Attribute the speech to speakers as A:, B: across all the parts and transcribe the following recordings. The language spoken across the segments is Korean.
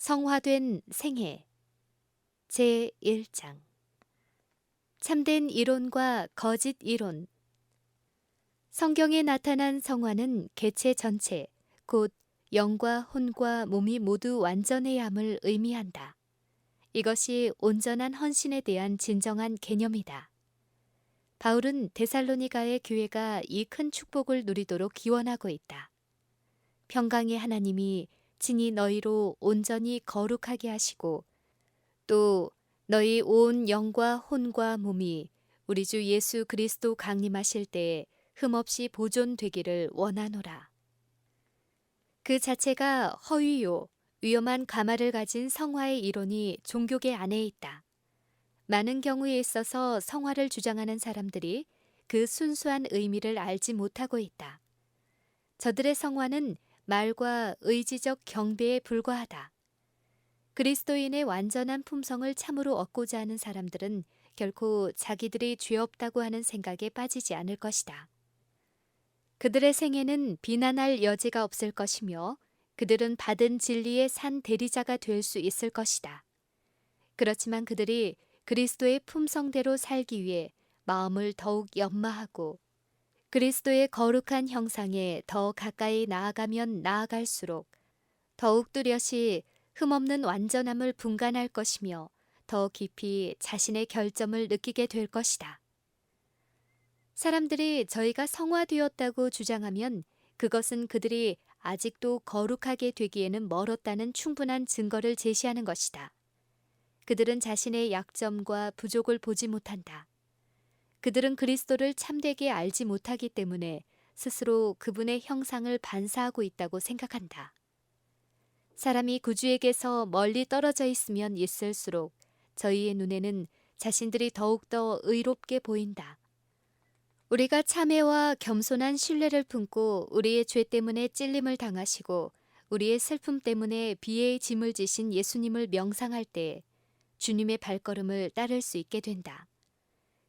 A: 성화된 생애 제1장 참된 이론과 거짓 이론. 성경에 나타난 성화는 개체 전체, 곧 영과 혼과 몸이 모두 완전해야 함을 의미한다. 이것이 온전한 헌신에 대한 진정한 개념이다. 바울은 데살로니가의 교회가 이 큰 축복을 누리도록 기원하고 있다. 평강의 하나님이 친히 너희로 온전히 거룩하게 하시고 또 너희 온 영과 혼과 몸이 우리 주 예수 그리스도 강림하실 때에 흠없이 보존되기를 원하노라. 그 자체가 허위요, 위험한 가마를 가진 성화의 이론이 종교계 안에 있다. 많은 경우에 있어서 성화를 주장하는 사람들이 그 순수한 의미를 알지 못하고 있다. 저들의 성화는 말과 의지적 경배에 불과하다. 그리스도인의 완전한 품성을 참으로 얻고자 하는 사람들은 결코 자기들이 죄 없다고 하는 생각에 빠지지 않을 것이다. 그들의 생애는 비난할 여지가 없을 것이며 그들은 받은 진리의 산 대리자가 될 수 있을 것이다. 그렇지만 그들이 그리스도의 품성대로 살기 위해 마음을 더욱 연마하고 그리스도의 거룩한 형상에 더 가까이 나아가면 나아갈수록 더욱 뚜렷이 흠없는 완전함을 분간할 것이며 더 깊이 자신의 결점을 느끼게 될 것이다. 사람들이 저희가 성화되었다고 주장하면 그것은 그들이 아직도 거룩하게 되기에는 멀었다는 충분한 증거를 제시하는 것이다. 그들은 자신의 약점과 부족을 보지 못한다. 그들은 그리스도를 참되게 알지 못하기 때문에 스스로 그분의 형상을 반사하고 있다고 생각한다. 사람이 구주에게서 멀리 떨어져 있으면 있을수록 저희의 눈에는 자신들이 더욱더 의롭게 보인다. 우리가 참회와 겸손한 신뢰를 품고 우리의 죄 때문에 찔림을 당하시고 우리의 슬픔 때문에 비애의 짐을 지신 예수님을 명상할 때 주님의 발걸음을 따를 수 있게 된다.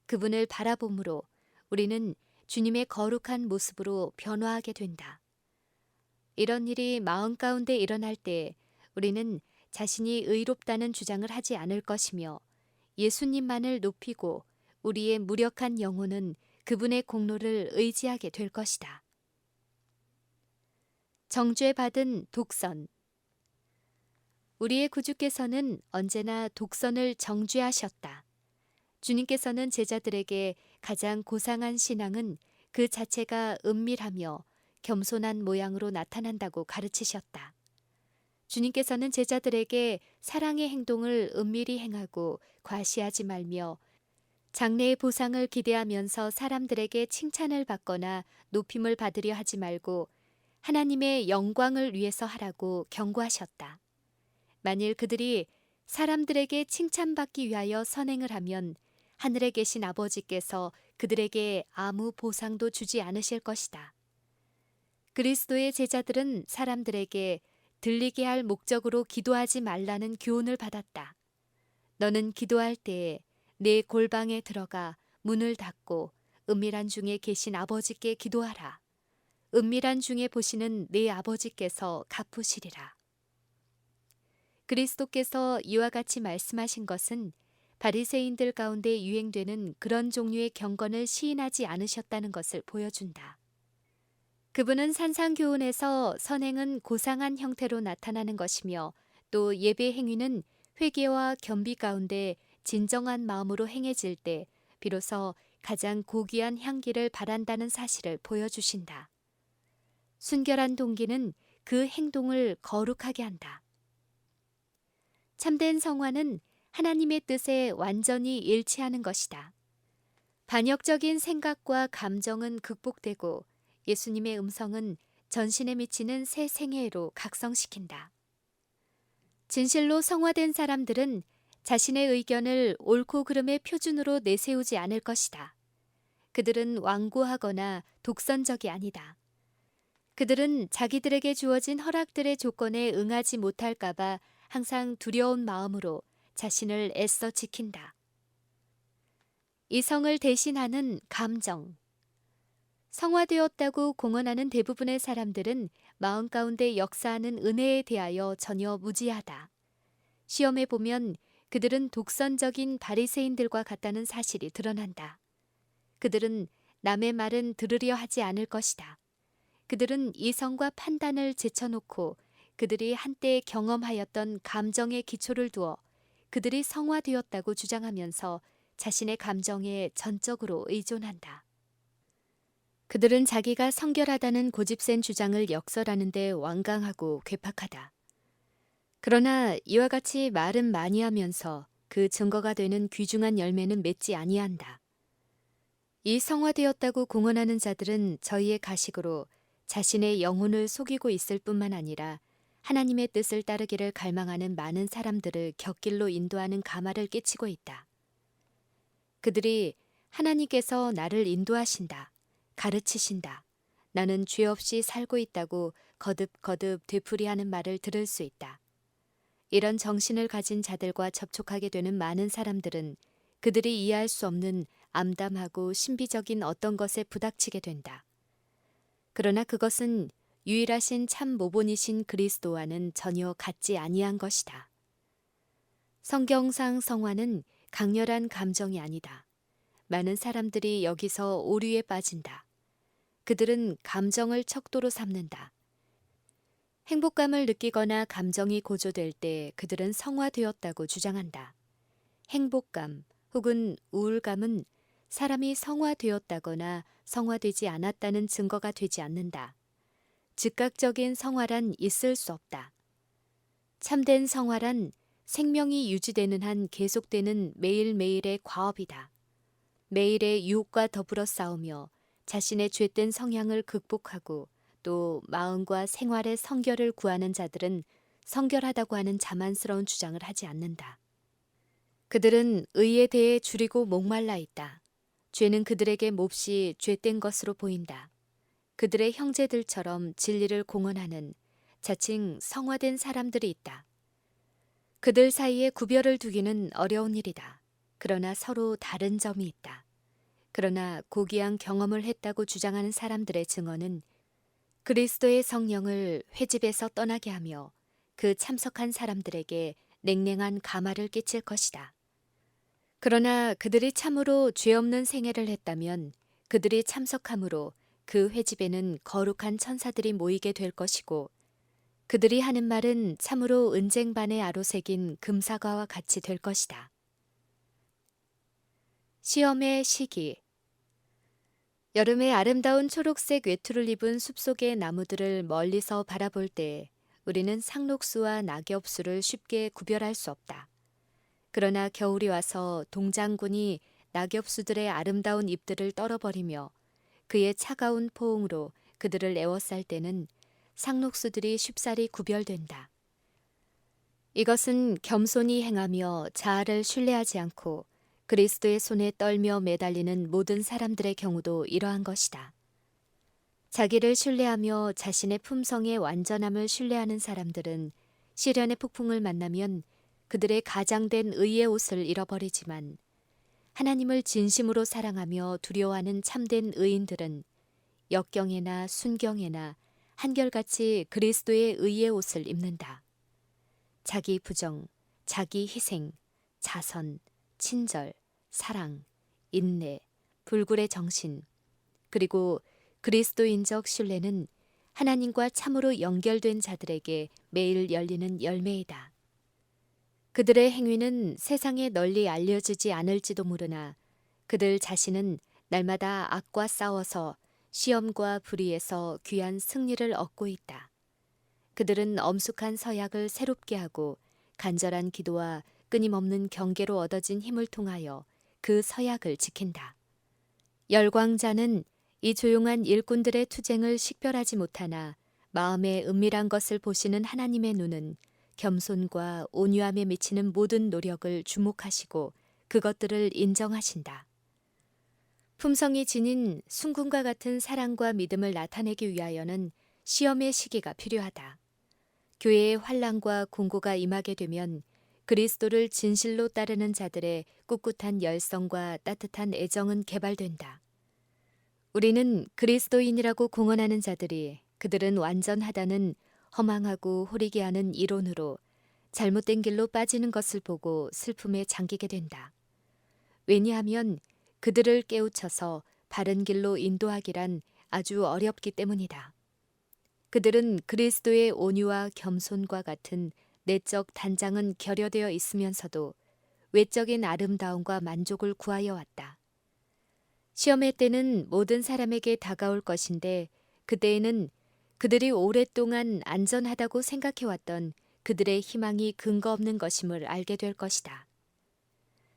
A: 그분을 바라봄으로 우리는 주님의 거룩한 모습으로 변화하게 된다. 이런 일이 마음 가운데 일어날 때 우리는 자신이 의롭다는 주장을 하지 않을 것이며 예수님만을 높이고 우리의 무력한 영혼은 그분의 공로를 의지하게 될 것이다. 정죄받은 독선. 우리의 구주께서는 언제나 독선을 정죄하셨다. 주님께서는 제자들에게 가장 고상한 신앙은 그 자체가 은밀하며 겸손한 모양으로 나타난다고 가르치셨다. 주님께서는 제자들에게 사랑의 행동을 은밀히 행하고 과시하지 말며 장래의 보상을 기대하면서 사람들에게 칭찬을 받거나 높임을 받으려 하지 말고 하나님의 영광을 위해서 하라고 경고하셨다. 만일 그들이 사람들에게 칭찬받기 위하여 선행을 하면 하늘에 계신 아버지께서 그들에게 아무 보상도 주지 않으실 것이다. 그리스도의 제자들은 사람들에게 들리게 할 목적으로 기도하지 말라는 교훈을 받았다. 너는 기도할 때에 내 골방에 들어가 문을 닫고 은밀한 중에 계신 아버지께 기도하라. 은밀한 중에 보시는 내 아버지께서 갚으시리라. 그리스도께서 이와 같이 말씀하신 것은 바리새인들 가운데 유행되는 그런 종류의 경건을 시인하지 않으셨다는 것을 보여준다. 그분은 산상교훈에서 선행은 고상한 형태로 나타나는 것이며 또 예배 행위는 회개와 겸비 가운데 진정한 마음으로 행해질 때 비로소 가장 고귀한 향기를 발한다는 사실을 보여주신다. 순결한 동기는 그 행동을 거룩하게 한다. 참된 성화는 하나님의 뜻에 완전히 일치하는 것이다. 반역적인 생각과 감정은 극복되고 예수님의 음성은 전신에 미치는 새 생애로 각성시킨다. 진실로 성화된 사람들은 자신의 의견을 옳고 그름의 표준으로 내세우지 않을 것이다. 그들은 완고하거나 독선적이 아니다. 그들은 자기들에게 주어진 허락들의 조건에 응하지 못할까봐 항상 두려운 마음으로 자신을 애써 지킨다. 이성을 대신하는 감정. 성화되었다고 공언하는 대부분의 사람들은 마음 가운데 역사하는 은혜에 대하여 전혀 무지하다. 시험에 보면 그들은 독선적인 바리새인들과 같다는 사실이 드러난다. 그들은 남의 말은 들으려 하지 않을 것이다. 그들은 이성과 판단을 제쳐놓고 그들이 한때 경험하였던 감정의 기초를 두어 그들이 성화되었다고 주장하면서 자신의 감정에 전적으로 의존한다. 그들은 자기가 성결하다는 고집센 주장을 역설하는 데 완강하고 괴팍하다. 그러나 이와 같이 말은 많이 하면서 그 증거가 되는 귀중한 열매는 맺지 아니한다. 이 성화되었다고 공언하는 자들은 저희의 가식으로 자신의 영혼을 속이고 있을 뿐만 아니라 하나님의 뜻을 따르기를 갈망하는 많은 사람들을 곁길로 인도하는 가마를 끼치고 있다. 그들이 하나님께서 나를 인도하신다, 가르치신다, 나는 죄 없이 살고 있다고 거듭거듭 되풀이하는 말을 들을 수 있다. 이런 정신을 가진 자들과 접촉하게 되는 많은 사람들은 그들이 이해할 수 없는 암담하고 신비적인 어떤 것에 부닥치게 된다. 그러나 그것은 유일하신 참 모본이신 그리스도와는 전혀 같지 아니한 것이다. 성경상 성화는 강렬한 감정이 아니다. 많은 사람들이 여기서 오류에 빠진다. 그들은 감정을 척도로 삼는다. 행복감을 느끼거나 감정이 고조될 때 그들은 성화되었다고 주장한다. 행복감 혹은 우울감은 사람이 성화되었다거나 성화되지 않았다는 증거가 되지 않는다. 즉각적인 성화란 있을 수 없다. 참된 성화란 생명이 유지되는 한 계속되는 매일매일의 과업이다. 매일의 유혹과 더불어 싸우며 자신의 죄된 성향을 극복하고 또 마음과 생활의 성결을 구하는 자들은 성결하다고 하는 자만스러운 주장을 하지 않는다. 그들은 의에 대해 줄이고 목말라 있다. 죄는 그들에게 몹시 죄된 것으로 보인다. 그들의 형제들처럼 진리를 공언하는 자칭 성화된 사람들이 있다. 그들 사이에 구별을 두기는 어려운 일이다. 그러나 서로 다른 점이 있다. 그러나 고귀한 경험을 했다고 주장하는 사람들의 증언은 그리스도의 성령을 회집에서 떠나게 하며 그 참석한 사람들에게 냉랭한 가마를 끼칠 것이다. 그러나 그들이 참으로 죄 없는 생애를 했다면 그들이 참석함으로 그 회집에는 거룩한 천사들이 모이게 될 것이고 그들이 하는 말은 참으로 은쟁반에 아로새긴 금사과와 같이 될 것이다. 시험의 시기. 여름에 아름다운 초록색 외투를 입은 숲속의 나무들을 멀리서 바라볼 때 우리는 상록수와 낙엽수를 쉽게 구별할 수 없다. 그러나 겨울이 와서 동장군이 낙엽수들의 아름다운 잎들을 떨어버리며 그의 차가운 포옹으로 그들을 에워쌀 때는 상록수들이 쉽사리 구별된다. 이것은 겸손히 행하며 자아를 신뢰하지 않고 그리스도의 손에 떨며 매달리는 모든 사람들의 경우도 이러한 것이다. 자기를 신뢰하며 자신의 품성의 완전함을 신뢰하는 사람들은 시련의 폭풍을 만나면 그들의 가장된 의의 옷을 잃어버리지만 하나님을 진심으로 사랑하며 두려워하는 참된 의인들은 역경에나 순경에나 한결같이 그리스도의 의의 옷을 입는다. 자기 부정, 자기 희생, 자선, 친절, 사랑, 인내, 불굴의 정신, 그리고 그리스도인적 신뢰는 하나님과 참으로 연결된 자들에게 매일 열리는 열매이다. 그들의 행위는 세상에 널리 알려지지 않을지도 모르나 그들 자신은 날마다 악과 싸워서 시험과 불의에서 귀한 승리를 얻고 있다. 그들은 엄숙한 서약을 새롭게 하고 간절한 기도와 끊임없는 경계로 얻어진 힘을 통하여 그 서약을 지킨다. 열광자는 이 조용한 일꾼들의 투쟁을 식별하지 못하나 마음의 은밀한 것을 보시는 하나님의 눈은 겸손과 온유함에 미치는 모든 노력을 주목하시고 그것들을 인정하신다. 품성이 지닌 순금과 같은 사랑과 믿음을 나타내기 위하여는 시험의 시기가 필요하다. 교회의 환난과 공고가 임하게 되면 그리스도를 진실로 따르는 자들의 꿋꿋한 열성과 따뜻한 애정은 개발된다. 우리는 그리스도인이라고 공언하는 자들이 그들은 완전하다는 허망하고 호리게 하는 이론으로 잘못된 길로 빠지는 것을 보고 슬픔에 잠기게 된다. 왜냐하면 그들을 깨우쳐서 바른 길로 인도하기란 아주 어렵기 때문이다. 그들은 그리스도의 온유와 겸손과 같은 내적 단장은 결여되어 있으면서도 외적인 아름다움과 만족을 구하여 왔다. 시험의 때는 모든 사람에게 다가올 것인데 그때에는 그들이 오랫동안 안전하다고 생각해왔던 그들의 희망이 근거 없는 것임을 알게 될 것이다.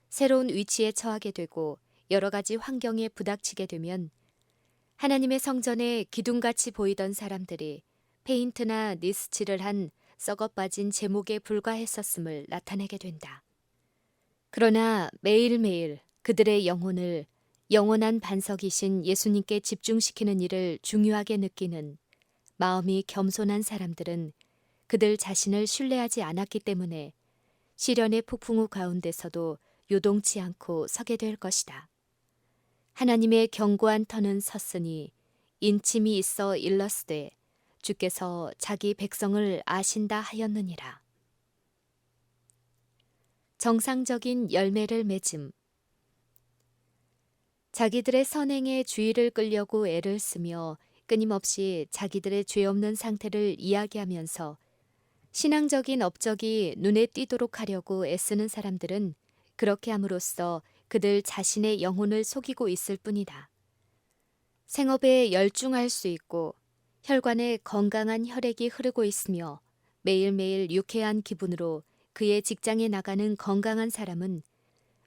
A: 새로운 위치에 처하게 되고 여러 가지 환경에 부닥치게 되면 하나님의 성전에 기둥같이 보이던 사람들이 페인트나 니스칠을 한 썩어빠진 제목에 불과했었음을 나타내게 된다. 그러나 매일매일 그들의 영혼을 영원한 반석이신 예수님께 집중시키는 일을 중요하게 느끼는 마음이 겸손한 사람들은 그들 자신을 신뢰하지 않았기 때문에 시련의 폭풍우 가운데서도 요동치 않고 서게 될 것이다. 하나님의 견고한 터는 섰으니 인침이 있어 일렀으되 주께서 자기 백성을 아신다 하였느니라. 정상적인 열매를 맺음. 자기들의 선행에 주의를 끌려고 애를 쓰며 끊임없이 자기들의 죄 없는 상태를 이야기하면서 신앙적인 업적이 눈에 띄도록 하려고 애쓰는 사람들은 그렇게 함으로써 그들 자신의 영혼을 속이고 있을 뿐이다. 생업에 열중할 수 있고 혈관에 건강한 혈액이 흐르고 있으며 매일매일 유쾌한 기분으로 그의 직장에 나가는 건강한 사람은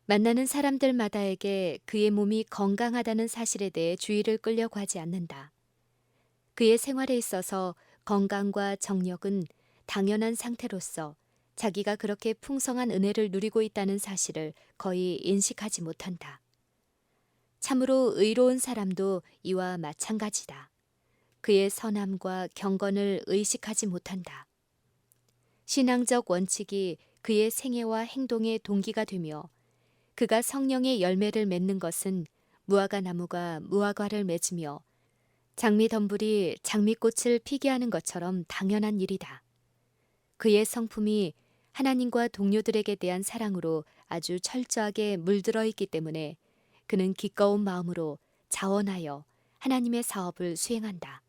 A: 만나는 사람들마다에게 그의 몸이 건강하다는 사실에 대해 주의를 끌려고 하지 않는다. 그의 생활에 있어서 건강과 정력은 당연한 상태로서 자기가 그렇게 풍성한 은혜를 누리고 있다는 사실을 거의 인식하지 못한다. 참으로 의로운 사람도 이와 마찬가지다. 그의 선함과 경건을 의식하지 못한다. 신앙적 원칙이 그의 생애와 행동의 동기가 되며 그가 성령의 열매를 맺는 것은 무화과 나무가 무화과를 맺으며 장미덤불이 장미꽃을 피게 하는 것처럼 당연한 일이다. 그의 성품이 하나님과 동료들에게 대한 사랑으로 아주 철저하게 물들어 있기 때문에 그는 기꺼운 마음으로 자원하여 하나님의 사업을 수행한다.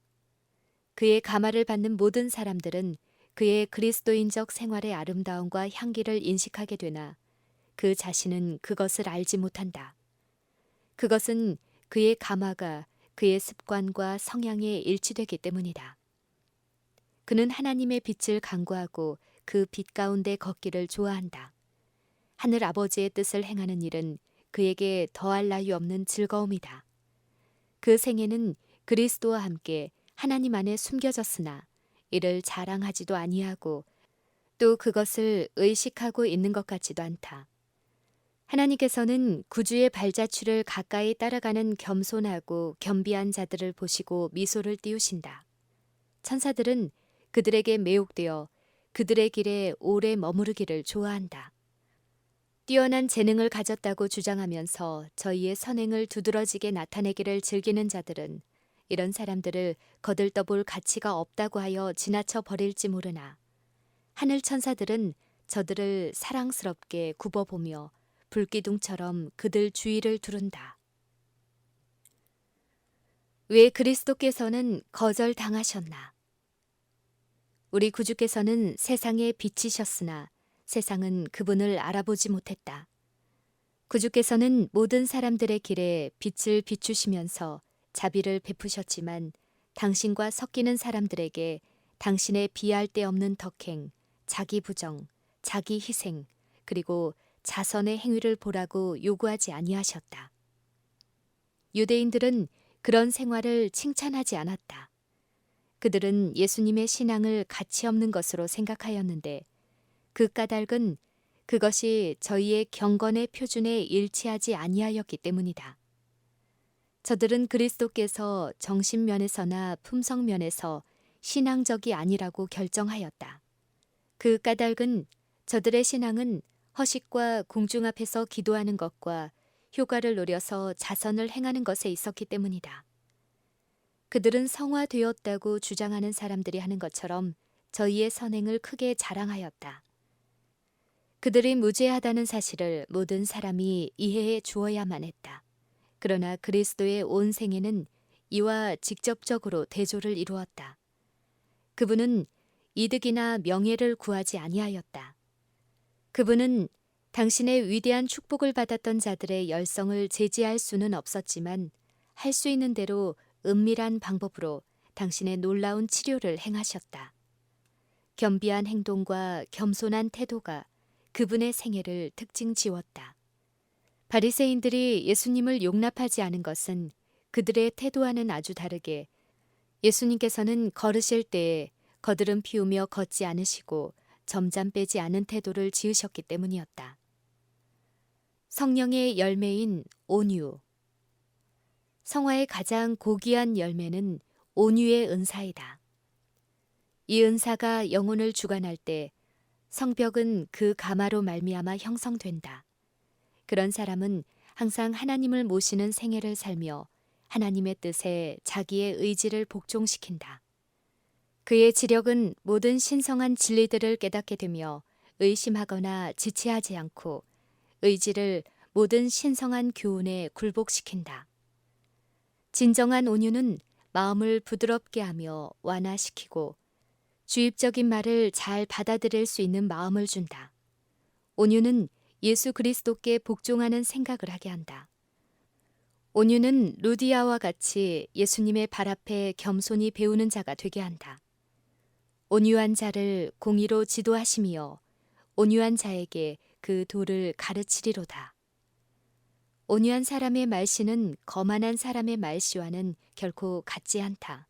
A: 그의 감화를 받는 모든 사람들은 그의 그리스도인적 생활의 아름다움과 향기를 인식하게 되나 그 자신은 그것을 알지 못한다. 그것은 그의 감화가 그의 습관과 성향에 일치되기 때문이다. 그는 하나님의 빛을 간구하고 그 빛 가운데 걷기를 좋아한다. 하늘 아버지의 뜻을 행하는 일은 그에게 더할 나위 없는 즐거움이다. 그 생애는 그리스도와 함께 하나님 안에 숨겨졌으나 이를 자랑하지도 아니하고 또 그것을 의식하고 있는 것 같지도 않다. 하나님께서는 구주의 발자취를 가까이 따라가는 겸손하고 겸비한 자들을 보시고 미소를 띄우신다. 천사들은 그들에게 매혹되어 그들의 길에 오래 머무르기를 좋아한다. 뛰어난 재능을 가졌다고 주장하면서 저희의 선행을 두드러지게 나타내기를 즐기는 자들은 이런 사람들을 거들떠볼 가치가 없다고 하여 지나쳐 버릴지 모르나 하늘 천사들은 저들을 사랑스럽게 굽어보며 불기둥처럼 그들 주위를 두른다. 왜 그리스도께서는 거절당하셨나? 우리 구주께서는 세상에 비치셨으나 세상은 그분을 알아보지 못했다. 구주께서는 모든 사람들의 길에 빛을 비추시면서 자비를 베푸셨지만 당신과 섞이는 사람들에게 당신의 비할 데 없는 덕행, 자기 부정, 자기 희생, 그리고 자선의 행위를 보라고 요구하지 아니하셨다. 유대인들은 그런 생활을 칭찬하지 않았다. 그들은 예수님의 신앙을 가치 없는 것으로 생각하였는데 그 까닭은 그것이 저희의 경건의 표준에 일치하지 아니하였기 때문이다. 저들은 그리스도께서 정신면에서나 품성면에서 신앙적이 아니라고 결정하였다. 그 까닭은 저들의 신앙은 허식과 공중 앞에서 기도하는 것과 효과를 노려서 자선을 행하는 것에 있었기 때문이다. 그들은 성화되었다고 주장하는 사람들이 하는 것처럼 저희의 선행을 크게 자랑하였다. 그들이 무죄하다는 사실을 모든 사람이 이해해 주어야만 했다. 그러나 그리스도의 온 생애는 이와 직접적으로 대조를 이루었다. 그분은 이득이나 명예를 구하지 아니하였다. 그분은 당신의 위대한 축복을 받았던 자들의 열성을 제지할 수는 없었지만 할 수 있는 대로 은밀한 방법으로 당신의 놀라운 치료를 행하셨다. 겸비한 행동과 겸손한 태도가 그분의 생애를 특징 지었다. 바리새인들이 예수님을 용납하지 않은 것은 그들의 태도와는 아주 다르게 예수님께서는 걸으실 때에 거드름 피우며 걷지 않으시고 점잠 빼지 않은 태도를 지으셨기 때문이었다. 성령의 열매인 온유. 성화의 가장 고귀한 열매는 온유의 은사이다. 이 은사가 영혼을 주관할 때 성벽은 그 가마로 말미암아 형성된다. 그런 사람은 항상 하나님을 모시는 생애를 살며 하나님의 뜻에 자기의 의지를 복종시킨다. 그의 지력은 모든 신성한 진리들을 깨닫게 되며 의심하거나 지체하지 않고 의지를 모든 신성한 교훈에 굴복시킨다. 진정한 온유는 마음을 부드럽게 하며 완화시키고 주입적인 말을 잘 받아들일 수 있는 마음을 준다. 온유는 예수 그리스도께 복종하는 생각을 하게 한다. 온유는 루디아와 같이 예수님의 발 앞에 겸손히 배우는 자가 되게 한다. 온유한 자를 공의로 지도하시며 온유한 자에게 그 도를 가르치리로다. 온유한 사람의 말씨는 거만한 사람의 말씨와는 결코 같지 않다.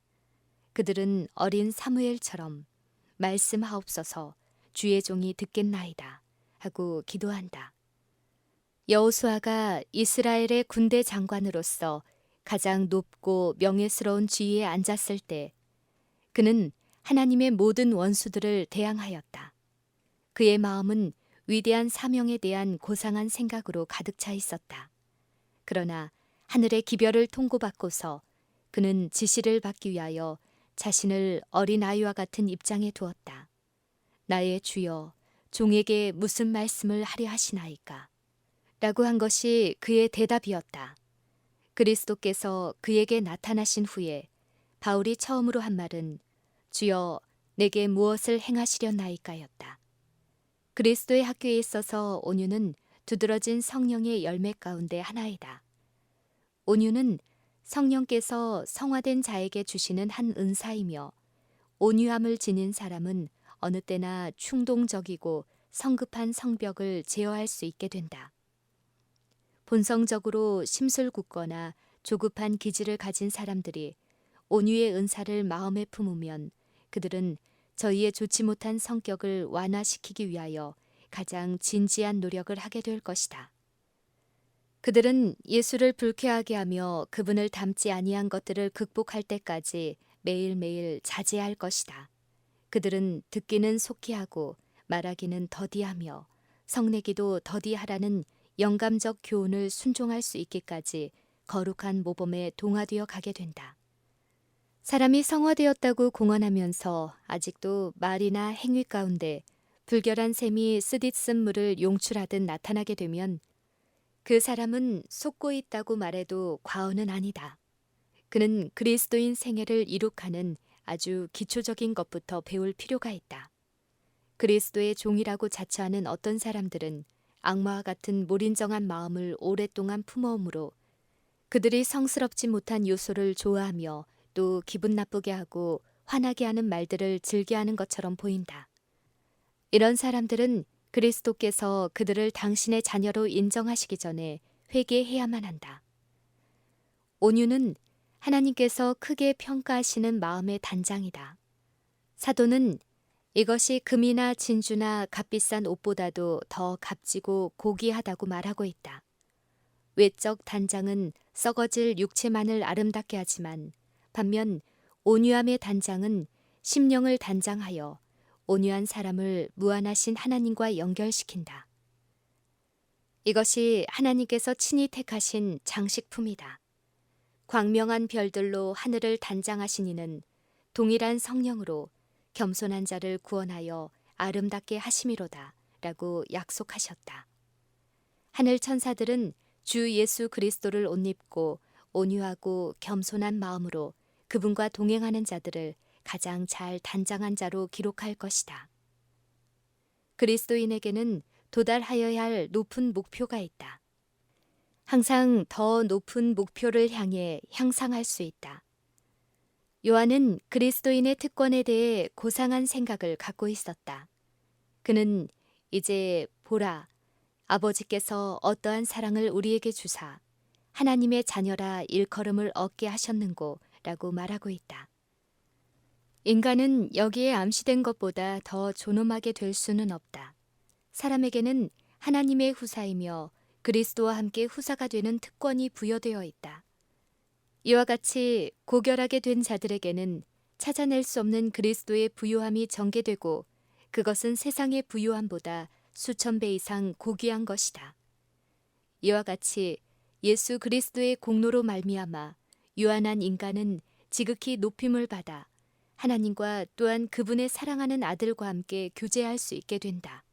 A: 그들은 어린 사무엘처럼 말씀하옵소서 주의 종이 듣겠나이다 하고 기도한다. 여호수아가 이스라엘의 군대 장관으로서 가장 높고 명예스러운 지위에 앉았을 때 그는 하나님의 모든 원수들을 대항하였다. 그의 마음은 위대한 사명에 대한 고상한 생각으로 가득 차 있었다. 그러나 하늘의 기별을 통고받고서 그는 지시를 받기 위하여 자신을 어린아이와 같은 입장에 두었다. 나의 주여, 종에게 무슨 말씀을 하려 하시나이까? 라고 한 것이 그의 대답이었다. 그리스도께서 그에게 나타나신 후에 바울이 처음으로 한 말은 주여, 내게 무엇을 행하시려나이까였다. 그리스도의 학교에 있어서 온유는 두드러진 성령의 열매 가운데 하나이다. 온유는 성령께서 성화된 자에게 주시는 한 은사이며 온유함을 지닌 사람은 어느 때나 충동적이고 성급한 성벽을 제어할 수 있게 된다. 본성적으로 심술궂거나 조급한 기질을 가진 사람들이 온유의 은사를 마음에 품으면 그들은 저희의 좋지 못한 성격을 완화시키기 위하여 가장 진지한 노력을 하게 될 것이다. 그들은 예수를 불쾌하게 하며 그분을 닮지 아니한 것들을 극복할 때까지 매일매일 자제할 것이다. 그들은 듣기는 속히 하고 말하기는 더디하며 성내기도 더디하라는 영감적 교훈을 순종할 수 있기까지 거룩한 모범에 동화되어 가게 된다. 사람이 성화되었다고 공언하면서 아직도 말이나 행위 가운데 불결한 셈이 쓰디쓴 물을 용출하듯 나타나게 되면 그 사람은 속고 있다고 말해도 과언은 아니다. 그는 그리스도인 생애를 이룩하는 아주 기초적인 것부터 배울 필요가 있다. 그리스도의 종이라고 자처하는 어떤 사람들은 악마와 같은 몰인정한 마음을 오랫동안 품어오므로 그들이 성스럽지 못한 요소를 좋아하며 또 기분 나쁘게 하고 화나게 하는 말들을 즐겨하는 것처럼 보인다. 이런 사람들은 그리스도께서 그들을 당신의 자녀로 인정하시기 전에 회개해야만 한다. 온유는 하나님께서 크게 평가하시는 마음의 단장이다. 사도는 이것이 금이나 진주나 값비싼 옷보다도 더 값지고 고귀하다고 말하고 있다. 외적 단장은 썩어질 육체만을 아름답게 하지만 반면 온유함의 단장은 심령을 단장하여 온유한 사람을 무한하신 하나님과 연결시킨다. 이것이 하나님께서 친히 택하신 장식품이다. 광명한 별들로 하늘을 단장하신 이는 동일한 성령으로 겸손한 자를 구원하여 아름답게 하심이로다 라고 약속하셨다. 하늘 천사들은 주 예수 그리스도를 옷 입고 온유하고 겸손한 마음으로 그분과 동행하는 자들을 가장 잘 단장한 자로 기록할 것이다. 그리스도인에게는 도달하여야 할 높은 목표가 있다. 항상 더 높은 목표를 향해 향상할 수 있다. 요한은 그리스도인의 특권에 대해 고상한 생각을 갖고 있었다. 그는 이제 보라, 아버지께서 어떠한 사랑을 우리에게 주사 하나님의 자녀라 일컬음을 얻게 하셨는고 라고 말하고 있다. 인간은 여기에 암시된 것보다 더 존엄하게 될 수는 없다. 사람에게는 하나님의 후사이며 그리스도와 함께 후사가 되는 특권이 부여되어 있다. 이와 같이 고결하게 된 자들에게는 찾아낼 수 없는 그리스도의 부요함이 전개되고 그것은 세상의 부요함보다 수천 배 이상 고귀한 것이다. 이와 같이 예수 그리스도의 공로로 말미암아 유한한 인간은 지극히 높임을 받아 하나님과 또한 그분의 사랑하는 아들과 함께 교제할 수 있게 된다.